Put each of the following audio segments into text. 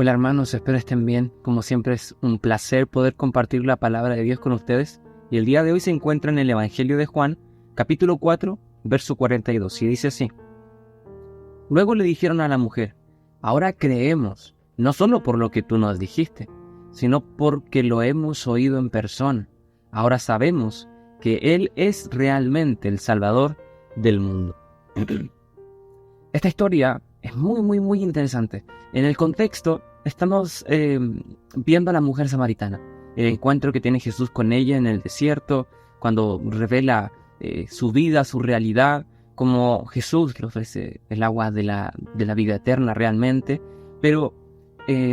Hola hermanos, espero estén bien. Como siempre es un placer poder compartir la palabra de Dios con ustedes. Y el día de hoy se encuentra en el Evangelio de Juan, capítulo 4, verso 42, y dice así. Luego le dijeron a la mujer, ahora creemos, no solo por lo que tú nos dijiste, sino porque lo hemos oído en persona. Ahora sabemos que Él es realmente el Salvador del mundo. Esta historia es muy interesante. En el contexto estamos viendo a la mujer samaritana, el encuentro que tiene Jesús con ella en el desierto, cuando revela su vida, su realidad, como Jesús le ofrece el agua de la vida eterna realmente. Pero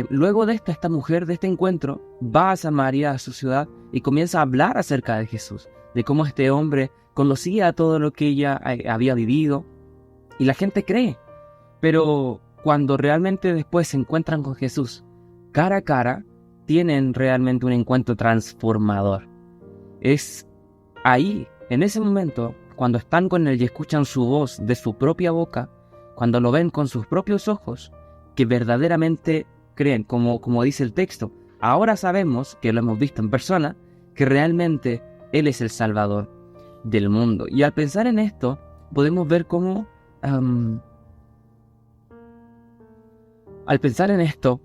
luego de esto, esta mujer, de este encuentro, va a Samaria, a su ciudad, y comienza a hablar acerca de Jesús, de cómo este hombre conocía todo lo que ella había vivido, y la gente cree. Pero cuando realmente después se encuentran con Jesús cara a cara, tienen realmente un encuentro transformador. Es ahí, en ese momento, cuando están con Él y escuchan su voz de su propia boca, cuando lo ven con sus propios ojos, que verdaderamente creen, como dice el texto. Ahora sabemos, que lo hemos visto en persona, que realmente Él es el Salvador del mundo. Y al pensar en esto, podemos ver cómo al pensar en esto,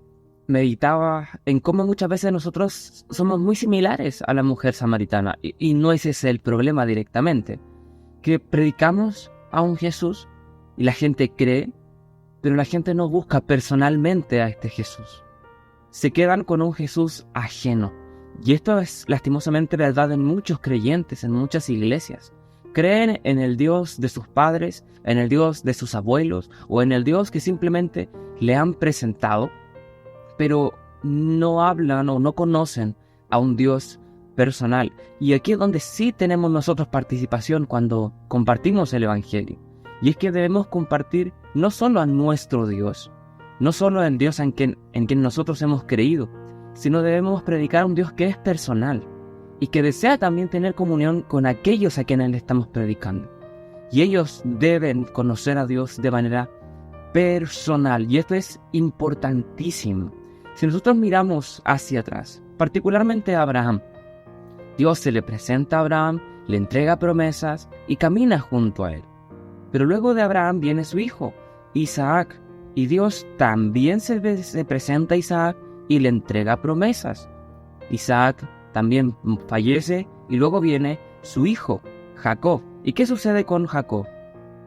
meditaba en cómo muchas veces nosotros somos muy similares a la mujer samaritana, y no ese es el problema directamente, que predicamos a un Jesús y la gente cree, pero la gente no busca personalmente a este Jesús. Se quedan con un Jesús ajeno, y esto es lastimosamente verdad en muchos creyentes, en muchas iglesias. Creen en el Dios de sus padres, en el Dios de sus abuelos, o en el Dios que simplemente le han presentado, pero no hablan o no conocen a un Dios personal. Y aquí es donde sí tenemos nosotros participación cuando compartimos el Evangelio. Y es que debemos compartir no solo a nuestro Dios, no solo el Dios en quien nosotros hemos creído, sino debemos predicar a un Dios que es personal y que desea también tener comunión con aquellos a quienes le estamos predicando. Y ellos deben conocer a Dios de manera personal, y esto es importantísimo. Si nosotros miramos hacia atrás, particularmente a Abraham, Dios se le presenta a Abraham, le entrega promesas y camina junto a él. Pero luego de Abraham viene su hijo, Isaac, y Dios también se presenta a Isaac y le entrega promesas. Isaac también fallece y luego viene su hijo, Jacob. ¿Y qué sucede con Jacob?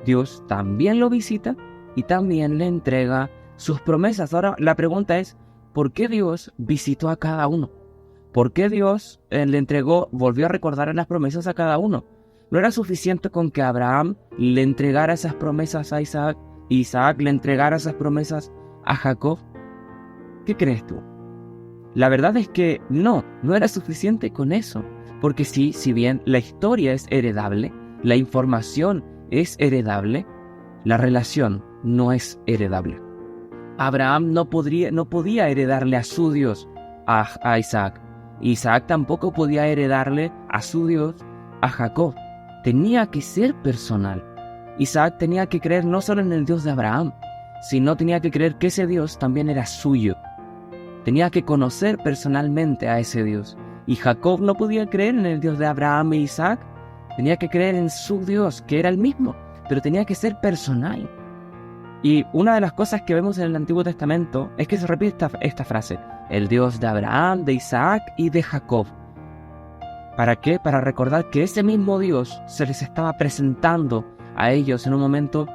Dios también lo visita y también le entrega sus promesas. Ahora la pregunta es, ¿por qué Dios visitó a cada uno? ¿Por qué Dios le entregó, volvió a recordar las promesas a cada uno? ¿No era suficiente con que Abraham le entregara esas promesas a Isaac y Isaac le entregara esas promesas a Jacob? ¿Qué crees tú? La verdad es que no era suficiente con eso, porque si bien la historia es heredable, la información es heredable, la relación no es heredable. Abraham no podía heredarle a su Dios a Isaac. Isaac tampoco podía heredarle a su Dios a Jacob. Tenía que ser personal. Isaac tenía que creer no solo en el Dios de Abraham, sino tenía que creer que ese Dios también era suyo. Tenía que conocer personalmente a ese Dios. Y Jacob no podía creer en el Dios de Abraham e Isaac. Tenía que creer en su Dios, que era el mismo, pero tenía que ser personal. Y una de las cosas que vemos en el Antiguo Testamento es que se repite esta frase: el Dios de Abraham, de Isaac y de Jacob. ¿Para qué? Para recordar que ese mismo Dios se les estaba presentando a ellos en un momento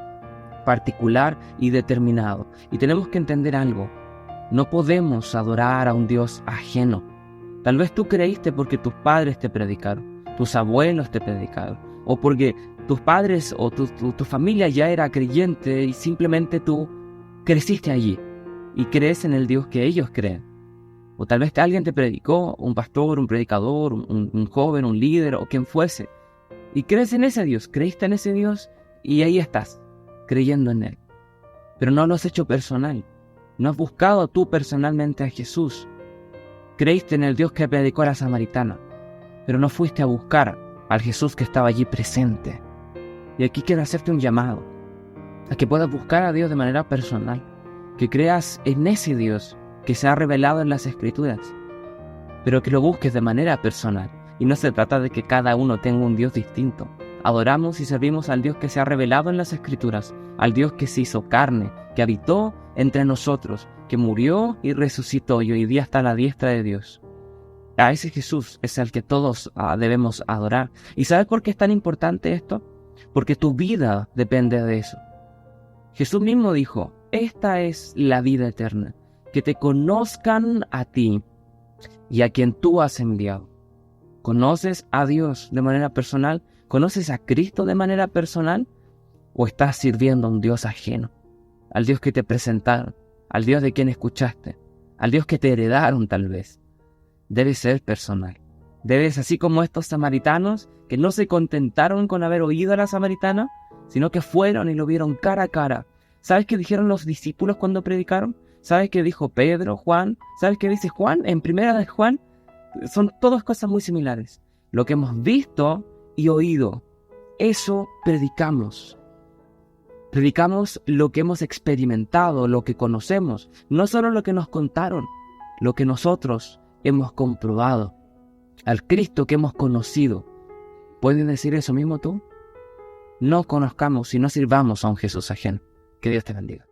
particular y determinado. Y tenemos que entender algo: no podemos adorar a un Dios ajeno. Tal vez tú creíste porque tus padres te predicaron, tus abuelos te predicaron, o porque tus padres o tu familia ya era creyente y simplemente tú creciste allí y crees en el Dios que ellos creen. O tal vez alguien te predicó, un pastor, un predicador, un joven, un líder o quien fuese, y crees en ese Dios, creíste en ese Dios y ahí estás, creyendo en Él. Pero no lo has hecho personal. No has buscado tú personalmente a Jesús. Creíste en el Dios que predicó a la samaritana, pero no fuiste a buscar al Jesús que estaba allí presente. Y aquí quiero hacerte un llamado a que puedas buscar a Dios de manera personal, que creas en ese Dios que se ha revelado en las Escrituras, pero que lo busques de manera personal. Y no se trata de que cada uno tenga un Dios distinto. Adoramos y servimos al Dios que se ha revelado en las Escrituras, al Dios que se hizo carne, que habitó entre nosotros, que murió y resucitó y hoy día está a la diestra de Dios. A ese Jesús es el que todos debemos adorar. ¿Y sabes por qué es tan importante esto? Porque tu vida depende de eso. Jesús mismo dijo, esta es la vida eterna, que te conozcan a ti y a quien tú has enviado. ¿Conoces a Dios de manera personal? ¿Conoces a Cristo de manera personal? ¿O estás sirviendo a un Dios ajeno? Al Dios que te presentaron, al Dios de quien escuchaste, al Dios que te heredaron tal vez. Debe ser personal. Debes, así como estos samaritanos, que no se contentaron con haber oído a la samaritana, sino que fueron y lo vieron cara a cara. ¿Sabes qué dijeron los discípulos cuando predicaron? ¿Sabes qué dijo Pedro, Juan? ¿Sabes qué dice Juan? En primera de Juan, son todas cosas muy similares. Lo que hemos visto y oído, eso predicamos. Predicamos lo que hemos experimentado, lo que conocemos, no solo lo que nos contaron, lo que nosotros hemos comprobado, al Cristo que hemos conocido. ¿Puedes decir eso mismo tú? No conozcamos y no sirvamos a un Jesús ajeno. Que Dios te bendiga.